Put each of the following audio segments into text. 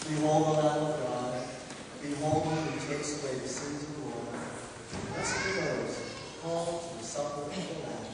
Behold the Lamb of God. Behold him who takes away the sins of the world. Blessed are those called to the supper of the Lamb.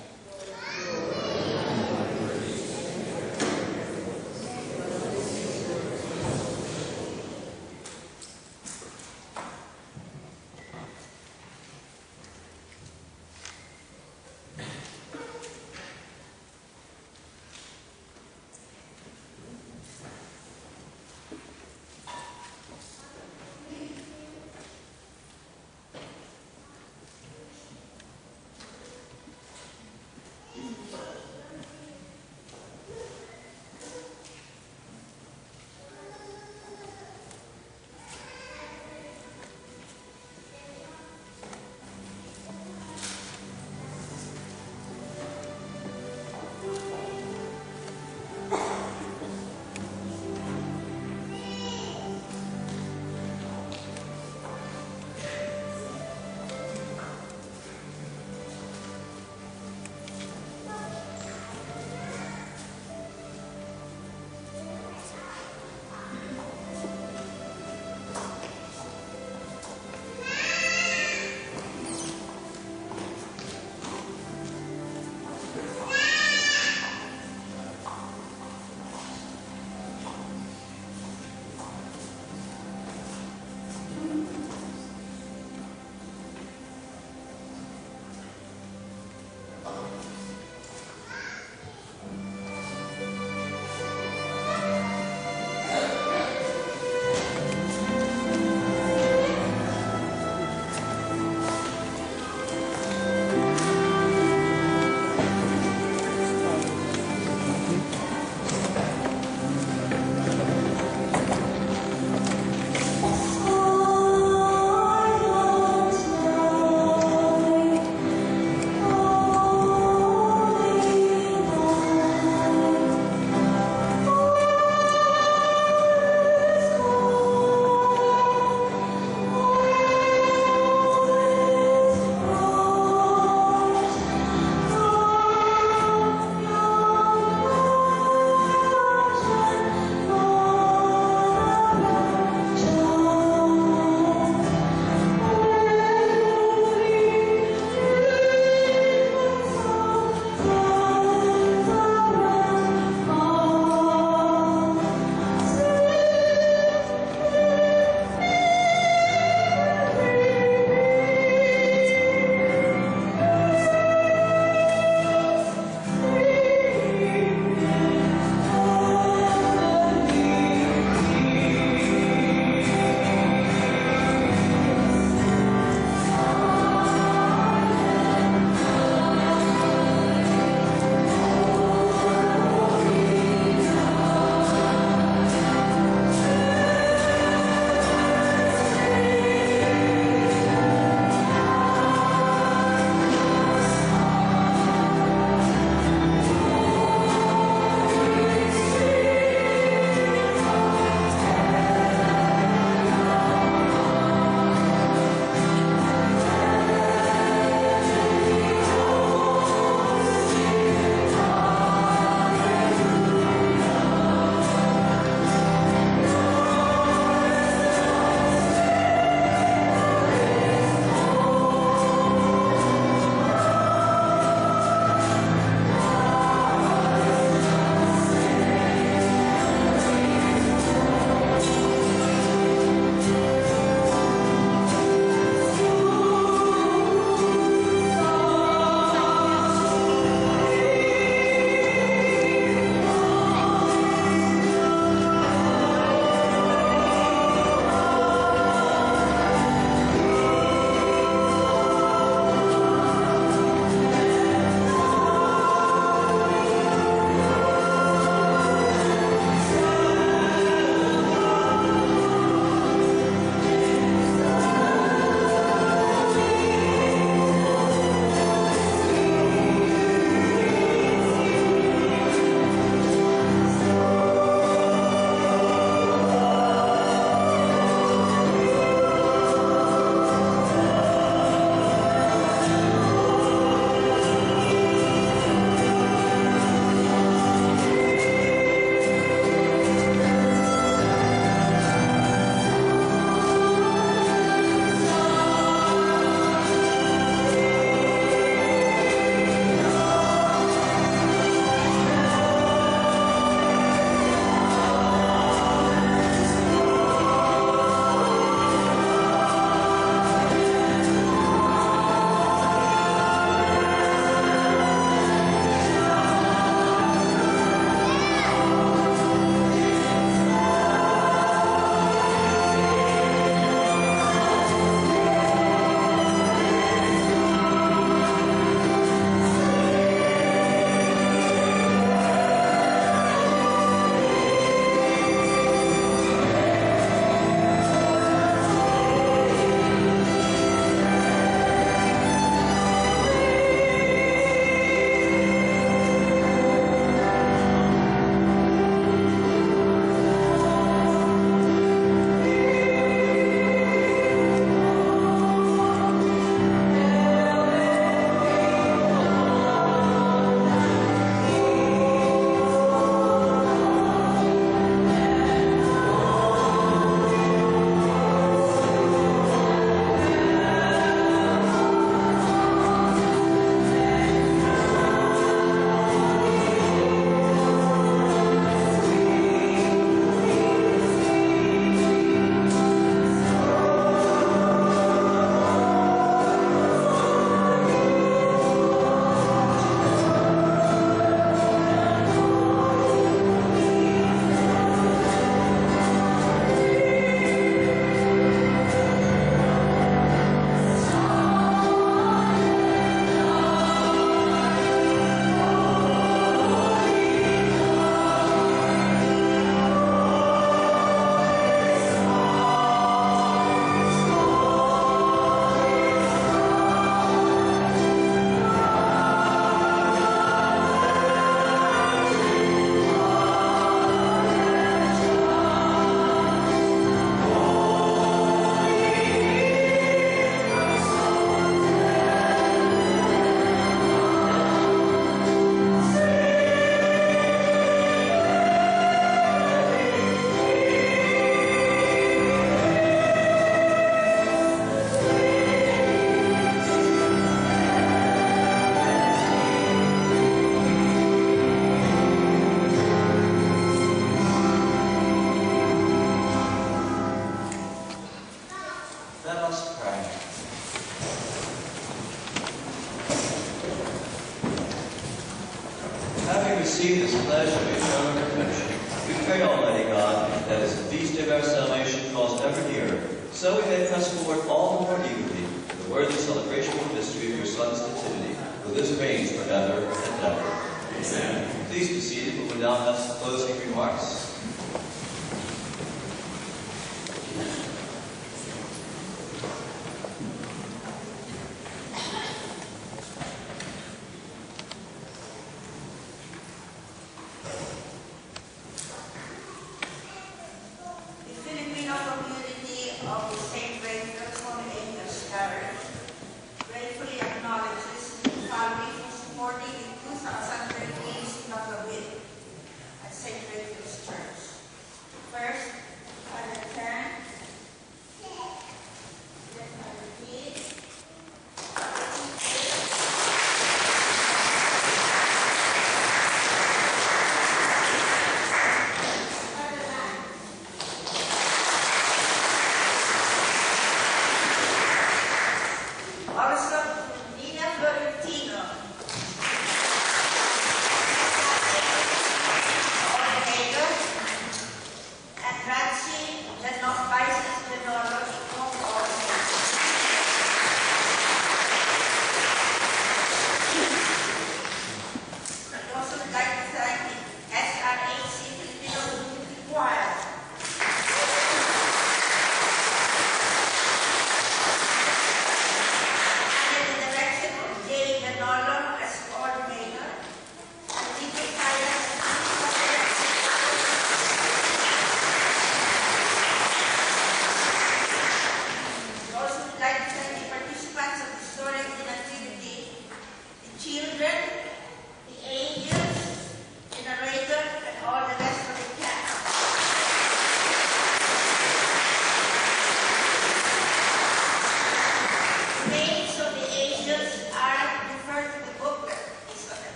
receive this pledge of eternal perfection, we pray, Almighty God, that as the feast of our salvation draws ever nearer, so we may press forward all the more eagerly to the worthy celebration of the mystery of your Son's nativity, who lives and reigns forever and ever. Amen. Please be seated, but we'll now have some closing remarks.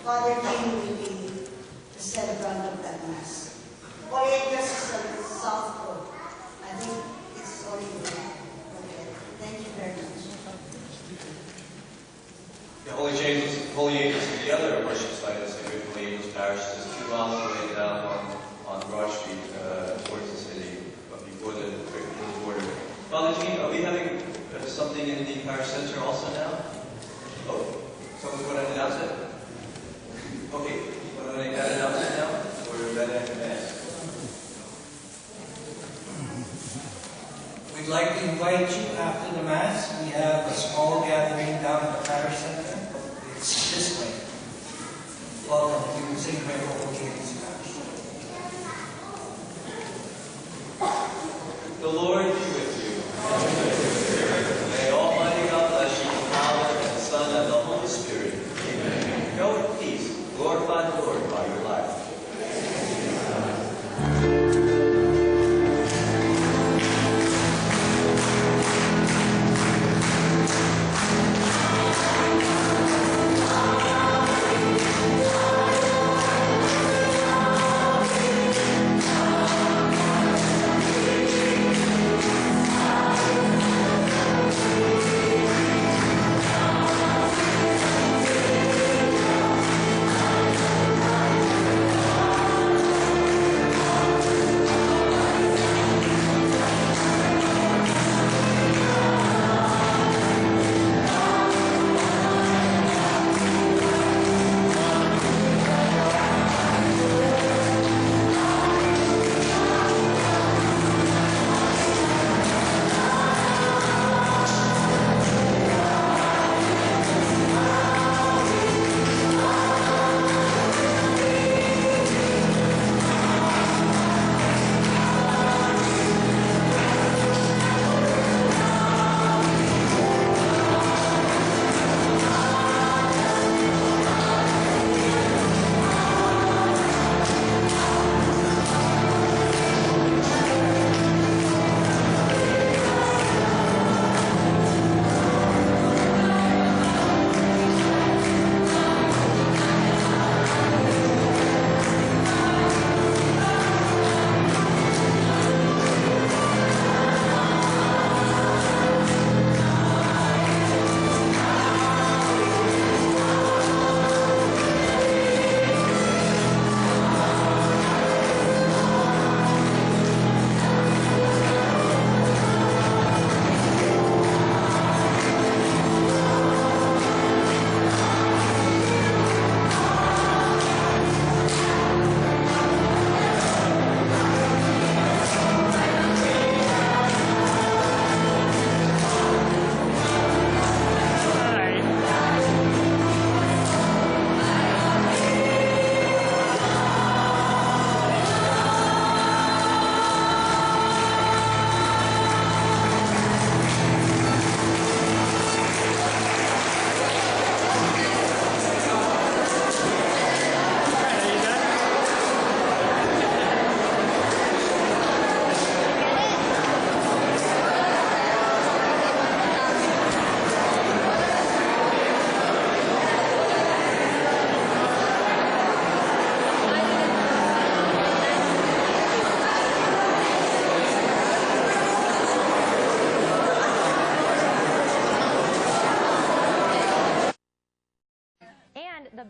Father King will be the celebrant of that Mass. Orientals is a soft code. I think it's already there. Okay. Thank you very much. The Holy Angels and the other worship sites in the Holy Angels Parish is 2 miles away down on Broad Street towards the city, but before the border. Father Jean, are we having something in the parish center also now? Oh, someone's going to announce it? Okay, you want to make that announcement now? Or is that in advance? We'd like to invite you after the Mass. We have a small gathering down at the parish center. It's this way. Welcome to St. Mary Holy Angels Parish. The Lord be with you. May Almighty God bless you, the Father, and the Son, and the Holy Spirit. Amen. Go in peace. Glorify the Lord by your life.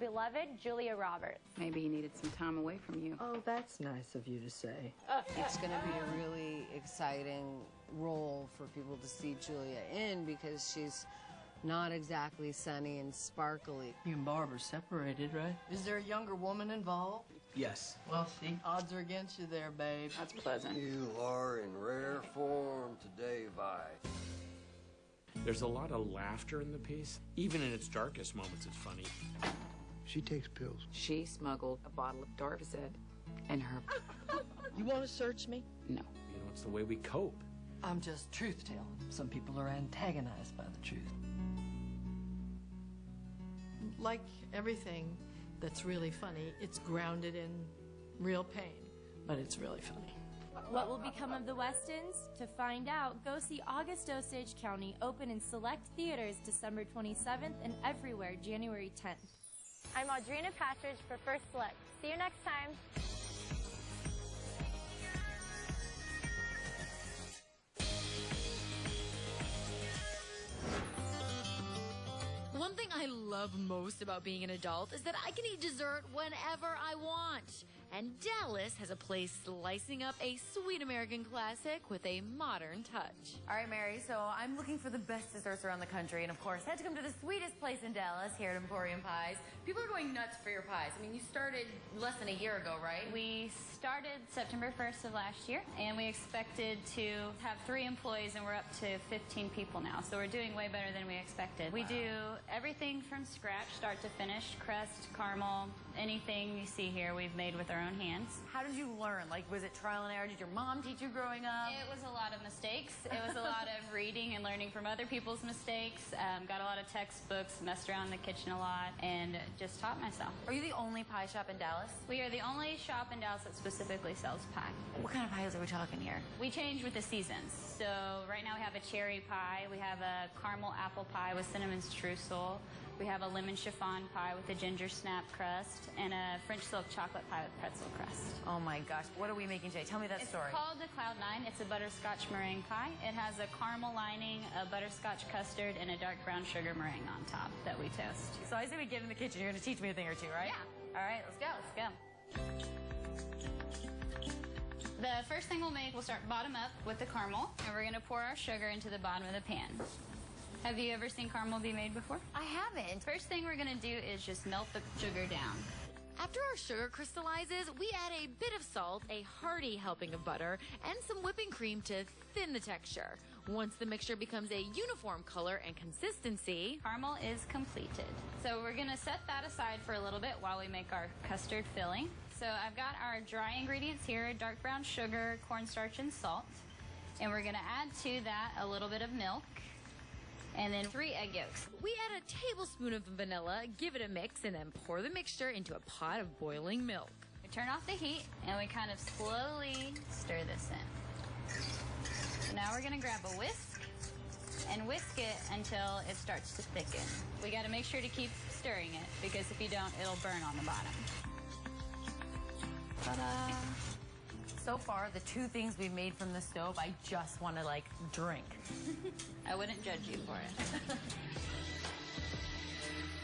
beloved Julia Roberts. Maybe you needed some time away from you. Oh, that's nice of you to say. It's going to be a really exciting role for people to see Julia in because she's not exactly sunny and sparkly. You and Barb are separated, right? Is there a younger woman involved? Yes. Well, see, odds are against you there, babe. That's pleasant. You are in rare form today, Vi. There's a lot of laughter in the piece. Even in its darkest moments, it's funny. She takes pills. She smuggled a bottle of Darvazet in her... You want to search me? No. You know, it's the way we cope. I'm just truth-telling. Some people are antagonized by the truth. Like everything that's really funny, it's grounded in real pain, but it's really funny. What will become of the Westons? To find out, go see August Osage County open in select theaters December 27th and everywhere January 10th. I'm Audrina Patridge for First Select. See you next time. One thing I love most about being an adult is that I can eat dessert whenever I want. And Dallas has a place slicing up a sweet American classic with a modern touch. All right, Mary, so I'm looking for the best desserts around the country, and of course, had to come to the sweetest place in Dallas, here at Emporium Pies. People are going nuts for your pies. I mean, you started less than a year ago, right? We started September 1st of last year, and we expected to have 3 employees, and we're up to 15 people now. So we're doing way better than we expected. We do everything from scratch, start to finish, crust, caramel, anything you see here we've made with our own hands. How did you learn? Like, was it trial and error? Did your mom teach you growing up? It was a lot of mistakes. It was a lot of reading and learning from other people's mistakes. Got a lot of textbooks, messed around in the kitchen a lot, and just taught myself. Are you the only pie shop in Dallas? We are the only shop in Dallas that specifically sells pie. What kind of pies are we talking here? We change with the seasons. So right now we have a cherry pie, we have a caramel apple pie with cinnamon streusel, we have a lemon chiffon pie with a ginger snap crust, and a French silk chocolate pie with pretzel crust. Oh my gosh, what are we making today? Tell me that story. It's called the Cloud 9. It's a butterscotch meringue pie. It has a caramel lining, a butterscotch custard, and a dark brown sugar meringue on top that we toast. So I say we get in the kitchen, you're gonna teach me a thing or two, right? Yeah. All right, let's go. Let's go. The first thing we'll make, we'll start bottom up with the caramel, and we're gonna pour our sugar into the bottom of the pan. Have you ever seen caramel be made before? I haven't. First thing we're gonna do is just melt the sugar down. After our sugar crystallizes, we add a bit of salt, a hearty helping of butter, and some whipping cream to thin the texture. Once the mixture becomes a uniform color and consistency, caramel is completed. So we're gonna set that aside for a little bit while we make our custard filling. So I've got our dry ingredients here, dark brown sugar, cornstarch, and salt. And we're gonna add to that a little bit of milk, and then 3 egg yolks. We add a tablespoon of vanilla, give it a mix, and then pour the mixture into a pot of boiling milk. We turn off the heat, and we kind of slowly stir this in. So now we're gonna grab a whisk and whisk it until it starts to thicken. We gotta make sure to keep stirring it, because if you don't, it'll burn on the bottom. Ta-da! So far, the 2 things we've made from the stove, I just want to, like, drink. I wouldn't judge you for it.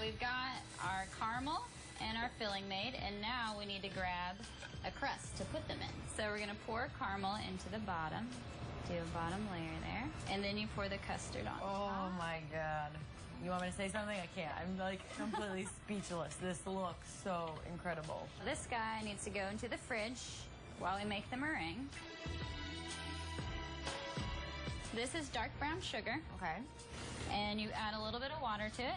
We've got our caramel and our filling made, and now we need to grab a crust to put them in. So we're going to pour caramel into the bottom, do a bottom layer there, and then you pour the custard on top. Oh, my God. You want me to say something? I can't. I'm, like, completely speechless. This looks so incredible. This guy needs to go into the fridge while we make the meringue. This is dark brown sugar. Okay. And you add a little bit of water to it.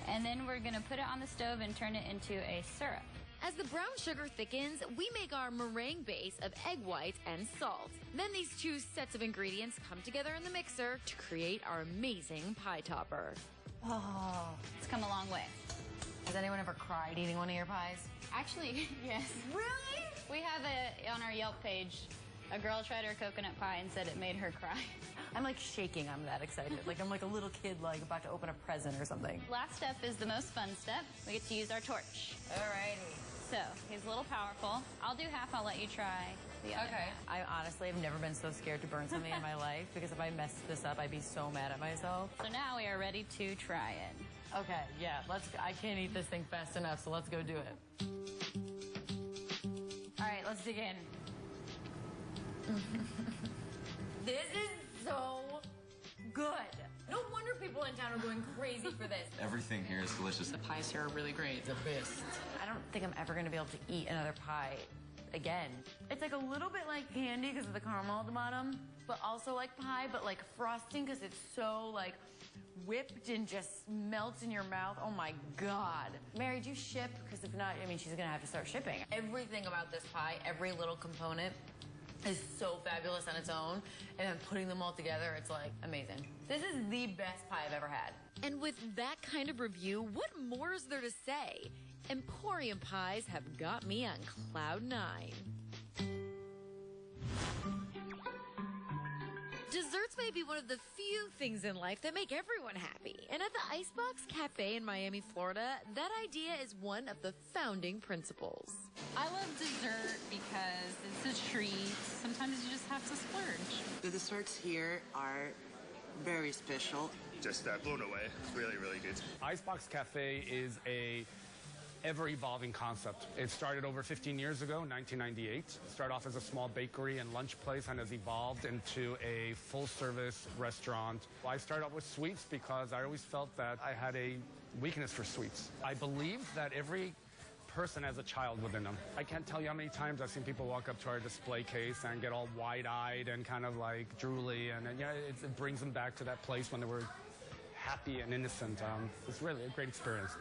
And then we're gonna put it on the stove and turn it into a syrup. As the brown sugar thickens, we make our meringue base of egg whites and salt. Then these 2 sets of ingredients come together in the mixer to create our amazing pie topper. Oh, it's come a long way. Has anyone ever cried eating one of your pies? Actually, yes. Really? We have on our Yelp page, a girl tried her coconut pie and said it made her cry. I'm like shaking, I'm that excited. Like I'm like a little kid like about to open a present or something. Last step is the most fun step. We get to use our torch. Alrighty. So, he's a little powerful. I'll do half, I'll let you try the other half. I honestly have never been so scared to burn something in my life, because if I messed this up, I'd be so mad at myself. So now we are ready to try it. Okay, yeah, I can't eat this thing fast enough, so let's go do it. All right, let's dig in. This is so good. No wonder people in town are going crazy for this. Everything here is delicious. The pies here are really great. The best. I don't think I'm ever going to be able to eat another pie again. It's like a little bit like candy because of the caramel at the bottom, but also like pie, but like frosting because it's so like whipped and just melts in your mouth. Oh my God. Mary, do you ship? Because if not, I mean, she's going to have to start shipping. Everything about this pie, every little component is so fabulous on its own, and then putting them all together, it's like amazing. This is the best pie I've ever had. And with that kind of review, what more is there to say? Emporium Pies have got me on cloud 9. Desserts may be one of the few things in life that make everyone happy. And at the Icebox Cafe in Miami, Florida, that idea is one of the founding principles. I love dessert because it's a treat. Sometimes you just have to splurge. The desserts here are very special. Just blown away. It's really, really good. Icebox Cafe is a ever-evolving concept. It started over 15 years ago, 1998. It started off as a small bakery and lunch place and has evolved into a full-service restaurant. I started off with sweets because I always felt that I had a weakness for sweets. I believe that every person has a child within them. I can't tell you how many times I've seen people walk up to our display case and get all wide-eyed and kind of like drooly, and yeah, it brings them back to that place when they were happy and innocent. It's really a great experience.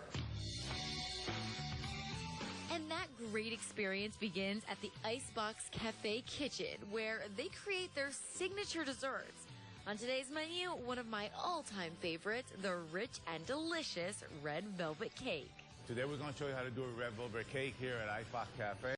And that great experience begins at the Icebox Cafe kitchen, where they create their signature desserts. On today's menu, one of my all-time favorites, the rich and delicious red velvet cake. Today we're going to show you how to do a red velvet cake here at Icebox Cafe.